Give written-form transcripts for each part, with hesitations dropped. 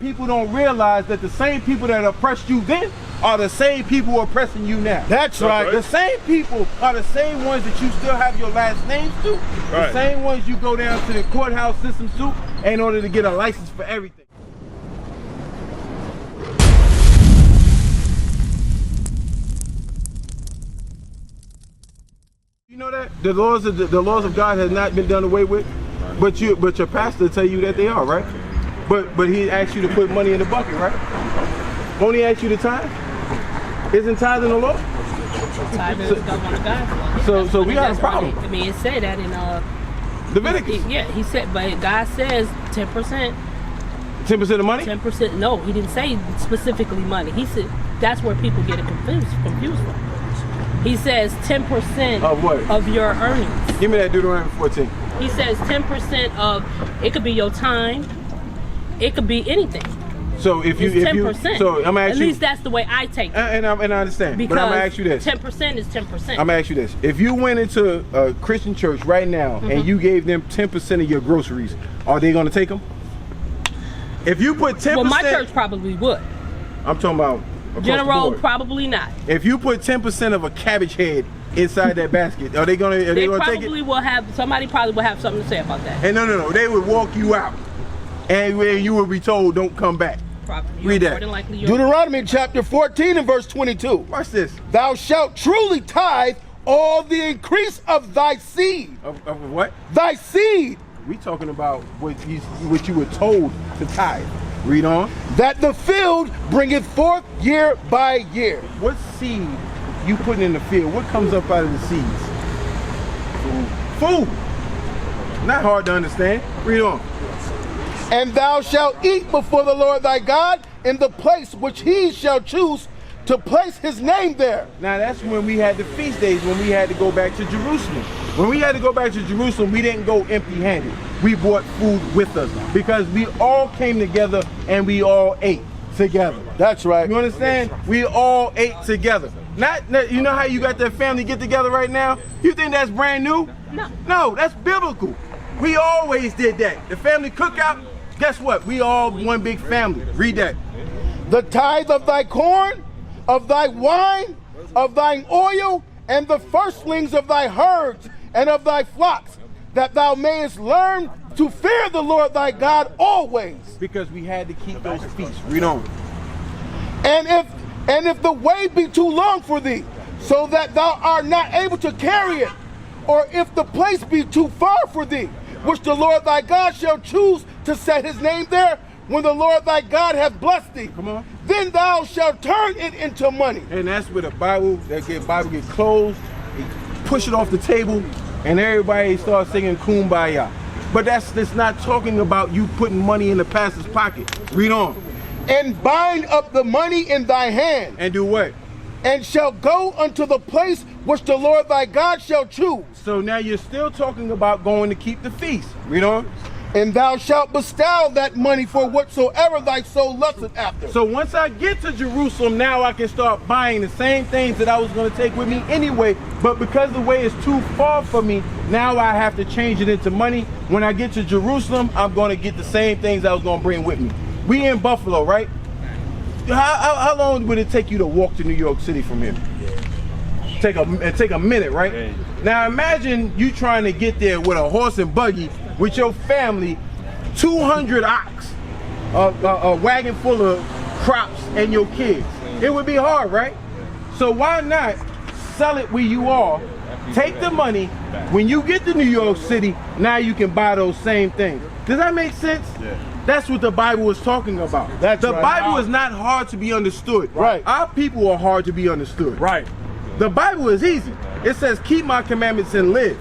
people don't realize that the same people that oppressed you then are the same people oppressing you now. That's right. The same people are the same ones that you still have your last names to. The same ones you go down to the courthouse system to in order to get a license for everything. You know that the laws of God has not been done away with, but your pastor tell you that they are, right? But he asked you to put money in the bucket, right? Won't he ask you to tithe? Isn't tithe in the law? Tithe is one of God's law. So we got a problem. I mean, it said that in Leviticus. Yeah, he said, but God says 10%. 10% of money? 10%. No, he didn't say specifically money. He said that's where people get it confused from. He says 10% of what? Of your earnings. Give me that Deuteronomy 14. He says 10% of, it could be your time, it could be anything. So if you, 10%. So I'm asking. At least that's the way I take it. And I understand. Because but I'm gonna ask you this. 10% is 10%. I'm gonna ask you this. If you went into a Christian church right now and you gave them 10% of your groceries, are they gonna take them? If you put 10%. Well, my church probably would. I'm talking about. General, probably not. If you put 10% of a cabbage head inside that basket, are they gonna? Are they gonna take it? Probably will have. Somebody probably will have something to say about that. And no, they would walk you out, and you will be told, "Don't come back." Probably. Read that. Deuteronomy chapter 14 and verse 22. Watch this. Thou shalt truly tithe all the increase of thy seed. Of what? Thy seed. We talking about what you were told to tithe. Read on. That the field bringeth forth year by year. What seed you putting in the field? What comes up out of the seeds? Food. Not hard to understand. Read on. And thou shalt eat before the Lord thy God in the place which he shall choose to place his name there. Now that's when we had the feast days, when we had to go back to Jerusalem. When we had to go back to Jerusalem, we didn't go empty-handed. We brought food with us because we all came together and we all ate together. That's right. You understand? We all ate together. Not you know how you got that family get together right now? You think that's brand new? No, that's biblical. We always did that. The family cookout, guess what? We all one big family. Read that. The tithe of thy corn, of thy wine, of thine oil, and the firstlings of thy herds and of thy flocks, that thou mayest learn to fear the Lord thy God always. Because we had to keep those feasts. Read on. And if the way be too long for thee, so that thou art not able to carry it, or if the place be too far for thee, which the Lord thy God shall choose to set his name there, when the Lord thy God hath blessed thee, come on, then thou shalt turn it into money. And that's where the Bible get closed, push it off the table, and everybody starts singing Kumbaya. But that's not talking about you putting money in the pastor's pocket. Read on. And bind up the money in thy hand. And do what? And shall go unto the place which the Lord thy God shall choose. So now you're still talking about going to keep the feast. Read on. And thou shalt bestow that money for whatsoever thy soul lusteth after. So once I get to Jerusalem, now I can start buying the same things that I was going to take with me anyway. But because the way is too far for me, now I have to change it into money. When I get to Jerusalem, I'm going to get the same things I was going to bring with me. We in Buffalo, right? How long would it take you to walk to New York City from here? Take a minute, right? Now imagine you trying to get there with a horse and buggy with your family, 200 ox, a wagon full of crops, and your kids. It would be hard, right? So why not sell it where you are, take the money, when you get to New York City, now you can buy those same things. Does that make sense? Yeah. That's what the Bible is talking about. The Bible is not hard to be understood. Right. Our people are hard to be understood. Right. The Bible is easy. It says, keep my commandments and live.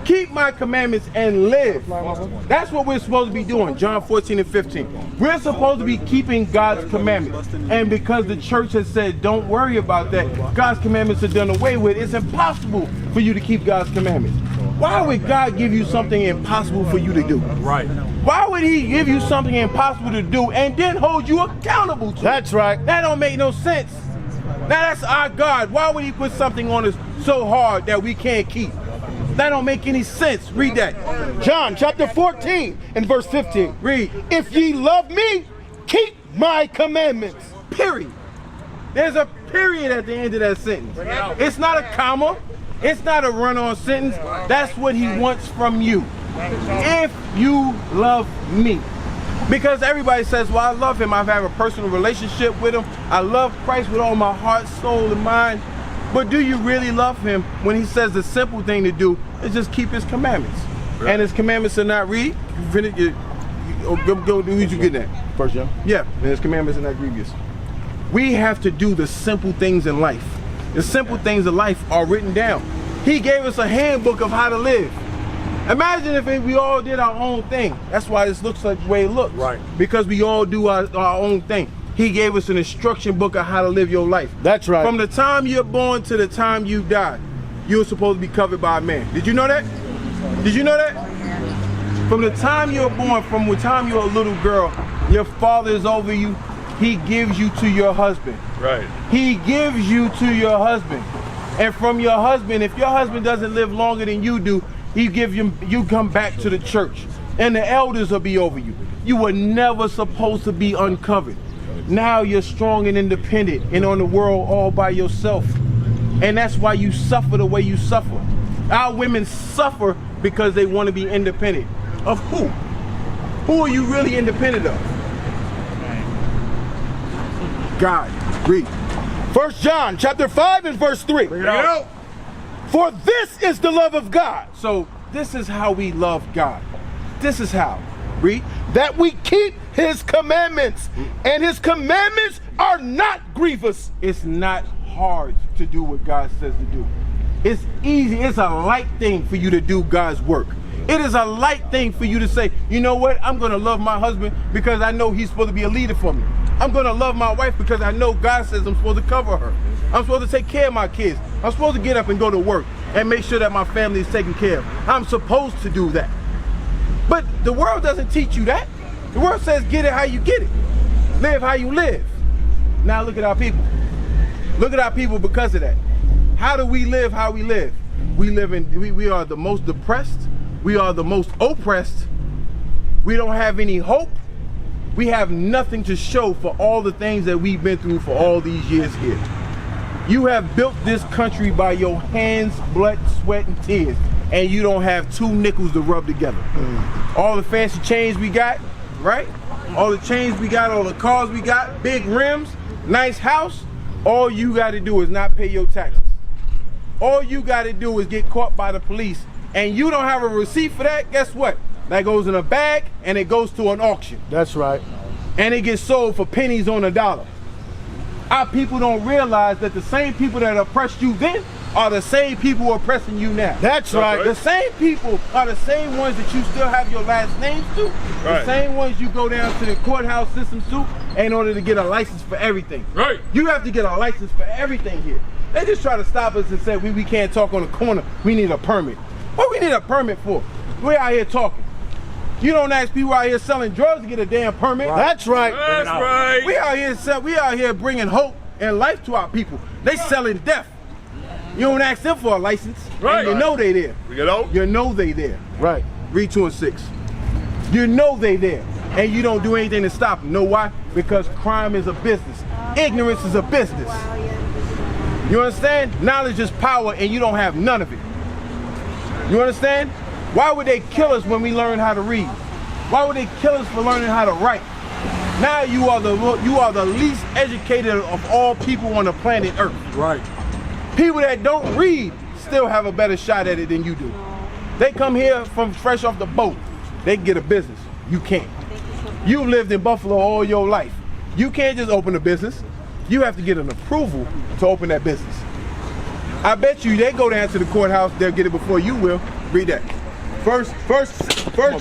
Keep my commandments and live. That's what we're supposed to be doing, John 14 and 15. We're supposed to be keeping God's commandments. And because the church has said, don't worry about that, God's commandments are done away with, it's impossible for you to keep God's commandments. Why would God give you something impossible for you to do? Right. Why would he give you something impossible to do and then hold you accountable to it? That's right. That don't make no sense. Now that's our God. Why would he put something on us so hard that we can't keep? That don't make any sense. Read that. John chapter 14 and verse 15. Read. If ye love me, keep my commandments. Period. There's a period at the end of that sentence. It's not a comma. It's not a run-on sentence. That's what he wants from you. If you love me. Because everybody says, well, I love him. I have a personal relationship with him. I love Christ with all my heart, soul, and mind. But do you really love him when he says the simple thing to do is just keep his commandments? Right. And his commandments are not read. Go do what you get that. First John? Yeah, and his commandments are not grievous. We have to do the simple things in life. The simple things of life are written down. He gave us a handbook of how to live. Imagine if we all did our own thing. That's why this looks like the way it looks. Right. Because we all do our own thing. He gave us an instruction book of how to live your life. That's right. From the time you're born to the time you die, you're supposed to be covered by a man. Did you know that? Did you know that? From the time you're born, from the time you're a little girl, your father is over you. He gives you to your husband. Right. He gives you to your husband. And from your husband, if your husband doesn't live longer than you do, you come back to the church. And the elders will be over you. You were never supposed to be uncovered. Now you're strong and independent and on the world all by yourself. And that's why you suffer the way you suffer. Our women suffer because they want to be independent. Of who? Who are you really independent of? God. Read. 1 John chapter 5 and verse 3. Bring it out. For this is the love of God. So this is how we love God. This is how. Read. That we keep his commandments. And his commandments are not grievous. It's not hard to do what God says to do. It's easy. It's a light thing for you to do God's work. It is a light thing for you to say, you know what? I'm going to love my husband because I know he's supposed to be a leader for me. I'm going to love my wife because I know God says I'm supposed to cover her. I'm supposed to take care of my kids. I'm supposed to get up and go to work and make sure that my family is taken care of. I'm supposed to do that. But the world doesn't teach you that. The world says get it how you get it. Live how you live. Now look at our people. Look at our people because of that. How do we live how we live? We are the most depressed. We are the most oppressed. We don't have any hope. We have nothing to show for all the things that we've been through for all these years here. You have built this country by your hands, blood, sweat, and tears, and you don't have 2 nickels to rub together. All the fancy chains we got, right? All the chains we got, all the cars we got, big rims, nice house, all you got to do is not pay your taxes. All you got to do is get caught by the police, and you don't have a receipt for that, guess what? That goes in a bag, and it goes to an auction. That's right. And it gets sold for pennies on a dollar. Our people don't realize that the same people that oppressed you then are the same people oppressing you now. That's right. The same people are the same ones that you still have your last names to. Right. The same ones you go down to the courthouse system to in order to get a license for everything. Right. You have to get a license for everything here. They just try to stop us and say we can't talk on the corner. We need a permit. What we need a permit for? We're out here talking. You don't ask people out here selling drugs to get a damn permit. Right. That's right. That's right. We out here bringing hope and life to our people. They selling death. You don't ask them for a license. Right. And you know they there. You know they there. Right. Read 2 and 6. You know they there. And you don't do anything to stop them. Know why? Because crime is a business. Ignorance is a business. You understand? Knowledge is power and you don't have none of it. You understand? Why would they kill us when we learn how to read? Why would they kill us for learning how to write? Now you are the least educated of all people on the planet Earth. Right. People that don't read still have a better shot at it than you do. They come here from fresh off the boat. They can get a business. You can't. You've lived in Buffalo all your life. You can't just open a business. You have to get an approval to open that business. I bet you they go down to the courthouse, they'll get it before you will. Read that. First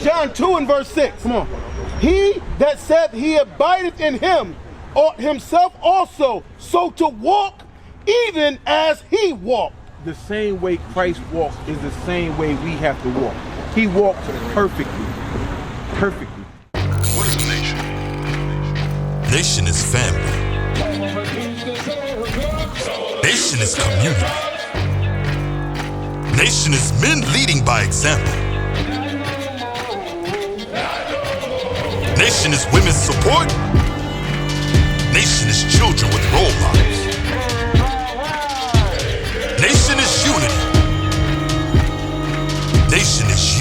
John 2 and verse 6. Come on. He that saith he abideth in him ought himself also so to walk even as he walked. The same way Christ walks is the same way we have to walk. He walked perfectly. Perfectly. What is a nation? Nation is family. Nation is community. Nation is men leading by example. Nation is women's support Nation is children with role models. Nation is unity. Nation is